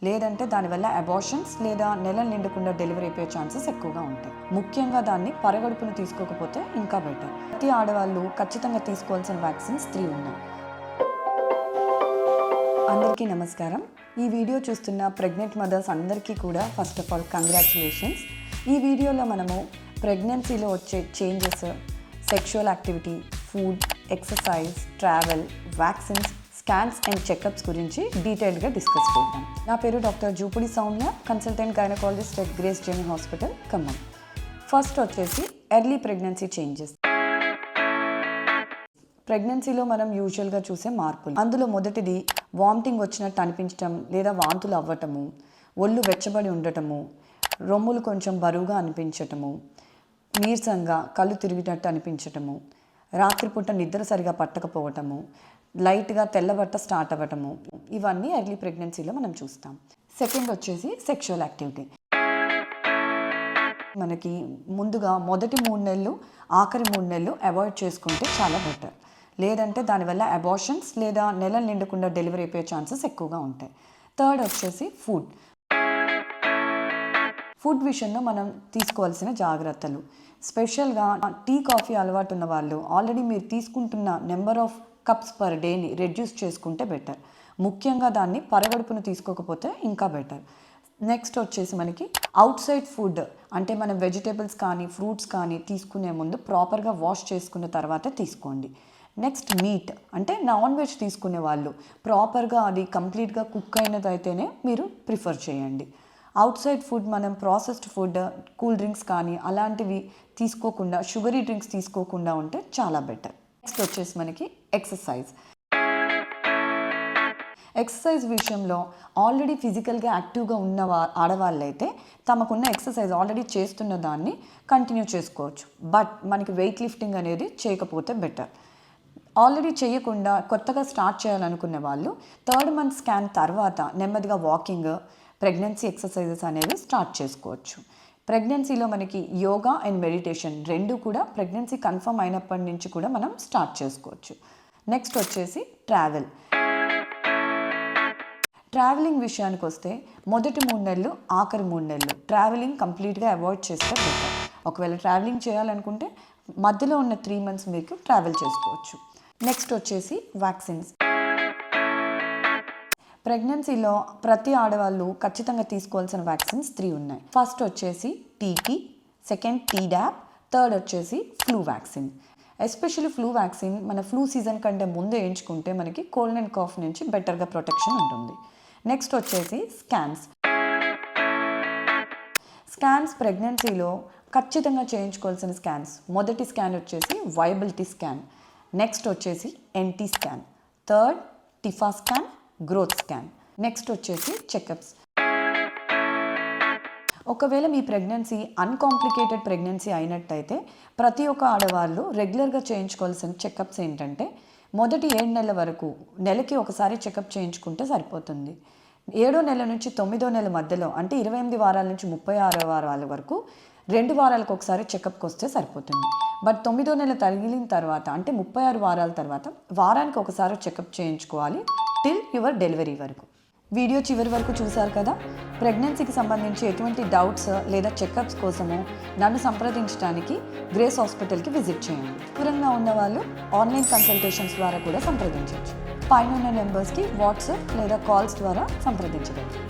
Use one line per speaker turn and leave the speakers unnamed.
లేదంటే దానివల్ల అబార్షన్స్ లేదా నెలలు నిండకుండా డెలివరీ అయిపోయే ఛాన్సెస్ ఎక్కువగా ఉంటాయి. ముఖ్యంగా దాన్ని పరగడుపును తీసుకోకపోతే ఇంకా బెటర్. ప్రతి ఆడవాళ్ళు ఖచ్చితంగా తీసుకోవాల్సిన వ్యాక్సిన్స్ 3 ఉన్నాయి. అందరికీ నమస్కారం. ఈ వీడియో చూస్తున్న ప్రెగ్నెంట్ మదర్స్ అందరికీ కూడా ఫస్ట్ ఆఫ్ ఆల్ కంగ్రాచులేషన్స్. ఈ వీడియోలో మనము ప్రెగ్నెన్సీలో వచ్చే changes, sexual activity, food, exercise, travel, vaccines, scans and checkups గురించి డీటెయిల్గా డిస్కస్ చేద్దాం. నా పేరు doctor Jupudi Soumya, consultant gynaecologist at Grace Jeni Hospital, Khammam. First వచ్చేసి ఎర్లీ ప్రెగ్నెన్సీ చేంజెస్. ప్రెగ్నెన్సీలో మనం యూజువల్గా చూసే మార్పులు. అందులో మొదటిది వామిటింగ్ వచ్చినట్టు అనిపించటం లేదా వాంతులు అవ్వటము, ఒళ్ళు వెచ్చబడి ఉండటము, రొమ్ములు కొంచెం బరువుగా అనిపించటము, నీరసంగా కళ్ళు తిరిగినట్టు అనిపించటము, రాత్రిపూట నిద్ర సరిగా పట్టకపోవటము, లైట్గా తెల్లబట్ట స్టార్ట్ అవ్వటము, ఇవన్నీ ఎర్లీ ప్రెగ్నెన్సీలో మనం చూస్తాం. సెకండ్ వచ్చేసి సెక్షువల్ యాక్టివిటీ. మనకి ముందుగా మొదటి 3 నెలలు, ఆఖరి 3 నెలలు అవాయిడ్ చేసుకుంటే చాలా బెటర్. లేదంటే దానివల్ల అబార్షన్స్ లేదా నెలలు నిండకుండా డెలివరీ అయిపోయే ఛాన్సెస్ ఎక్కువగా ఉంటాయి. థర్డ్ వచ్చేసి ఫుడ్ విషయంలో మనం తీసుకోవాల్సిన జాగ్రత్తలు. స్పెషల్గా టీ, కాఫీ అలవాటు ఉన్న వాళ్ళు ఆల్రెడీ మీరు తీసుకుంటున్న నెంబర్ ఆఫ్ కప్స్ పర్ డేని రెడ్యూస్ చేసుకుంటే బెటర్. ముఖ్యంగా దాన్ని పరగడుపును తీసుకోకపోతే ఇంకా బెటర్. నెక్స్ట్ వచ్చేసి మనకి అవుట్ సైడ్ ఫుడ్, అంటే మనం వెజిటేబుల్స్ కానీ ఫ్రూట్స్ కానీ తీసుకునే ముందు ప్రాపర్గా వాష్ చేసుకున్న తర్వాతే తీసుకోండి. నెక్స్ట్ మీట్, అంటే నాన్ వెజ్ తీసుకునే వాళ్ళు ప్రాపర్గా అది కంప్లీట్గా కుక్ అయినది అయితేనే మీరు ప్రిఫర్ చేయండి. అవుట్ సైడ్ ఫుడ్, మనం ప్రాసెస్డ్ ఫుడ్, కూల్ డ్రింక్స్ కానీ అలాంటివి తీసుకోకుండా, షుగరీ డ్రింక్స్ తీసుకోకుండా ఉంటే చాలా బెటర్. నెక్స్ట్ వచ్చేసి మనకి ఎక్సర్సైజ్ విషయంలో ఆల్రెడీ ఫిజికల్గా యాక్టివ్గా ఉన్న ఆడవాళ్ళైతే తమకున్న ఎక్సర్సైజ్ ఆల్రెడీ చేస్తున్న దాన్ని కంటిన్యూ చేసుకోవచ్చు. బట్ మనకి వెయిట్ లిఫ్టింగ్ అనేది చేయకపోతే బెటర్. ఆల్రెడీ చేయకుండా కొత్తగా స్టార్ట్ చేయాలనుకునే వాళ్ళు 3rd మంత్ స్కాన్ తర్వాత నెమ్మదిగా వాకింగ్, ప్రెగ్నెన్సీ ఎక్సర్సైజెస్ అనేవి స్టార్ట్ చేసుకోవచ్చు. ప్రెగ్నెన్సీలో మనకి యోగా అండ్ మెడిటేషన్ 2 కూడా ప్రెగ్నెన్సీ కన్ఫర్మ్ అయినప్పటి నుంచి కూడా మనం స్టార్ట్ చేసుకోవచ్చు. నెక్స్ట్ వచ్చేసి ట్రావెలింగ్ విషయానికి వస్తే మొదటి 3 నెలలు, ఆఖరి 3 నెలలు ట్రావెలింగ్ కంప్లీట్గా అవాయిడ్ చేస్తే బెటర్. ఒకవేళ ట్రావెలింగ్ చేయాలనుకుంటే మధ్యలో ఉన్న 3 మంత్స్ మీకు ట్రావెల్ చేసుకోవచ్చు. నెక్స్ట్ వచ్చేసి వ్యాక్సిన్స్. ప్రెగ్నెన్సీలో ప్రతి ఆడవాళ్ళు ఖచ్చితంగా తీసుకోవాల్సిన వ్యాక్సిన్స్ 3 ఉన్నాయి. ఫస్ట్ వచ్చేసి టీటీ, సెకండ్ టీడాప్, థర్డ్ వచ్చేసి flu vaccine. Especially flu vaccine మన ఫ్లూ సీజన్ కంటే ముందు వేయించుకుంటే మనకి కోల్డ్ అండ్ కాఫ్ నుంచి బెటర్గా ప్రొటెక్షన్ ఉంటుంది. నెక్స్ట్ వచ్చేసి స్కాన్స్ ప్రెగ్నెన్సీలో ఖచ్చితంగా చేయించుకోవాల్సిన స్కాన్స్. మొదటి స్కాన్ వచ్చేసి వైబిలిటీ స్కాన్, నెక్స్ట్ వచ్చేసి NT scan, third TIFFA scan, growth scan. Next వచ్చేసి చెకప్స్. ఒకవేళ మీ ప్రెగ్నెన్సీ అన్కాంప్లికేటెడ్ ప్రెగ్నెన్సీ అయినట్టయితే ప్రతి ఒక్క ఆడవాళ్ళు రెగ్యులర్గా చేయించుకోవాల్సిన చెకప్స్ ఏంటంటే, మొదటి 7 నెలల వరకు నెలకి ఒకసారి చెకప్ చేయించుకుంటే సరిపోతుంది. 7వ నెల నుంచి 9వ నెల మధ్యలో, అంటే 28 వారాల నుంచి 36 వారాల వరకు 2 వారాలకు ఒకసారి చెకప్కి వస్తే సరిపోతుంది. బట్ 9వ నెల తగిలిన తర్వాత, అంటే 36 వారాల తర్వాత వారానికి ఒకసారి చెకప్ చేయించుకోవాలి టిల్ యువర్ డెలివరీ వరకు. వీడియో చివరి వరకు చూశారు కదా. ప్రెగ్నెన్సీకి సంబంధించి ఎటువంటి డౌట్స్ లేదా చెకప్స్ కోసము నన్ను సంప్రదించడానికి గ్రేస్ హాస్పిటల్కి విజిట్ చేయండి. దూరంగా ఉన్న వాళ్ళు ఆన్లైన్ కన్సల్టేషన్స్ ద్వారా కూడా సంప్రదించవచ్చు. పైన ఉన్న నెంబర్స్కి వాట్సాప్ లేదా కాల్స్ ద్వారా సంప్రదించగలరు.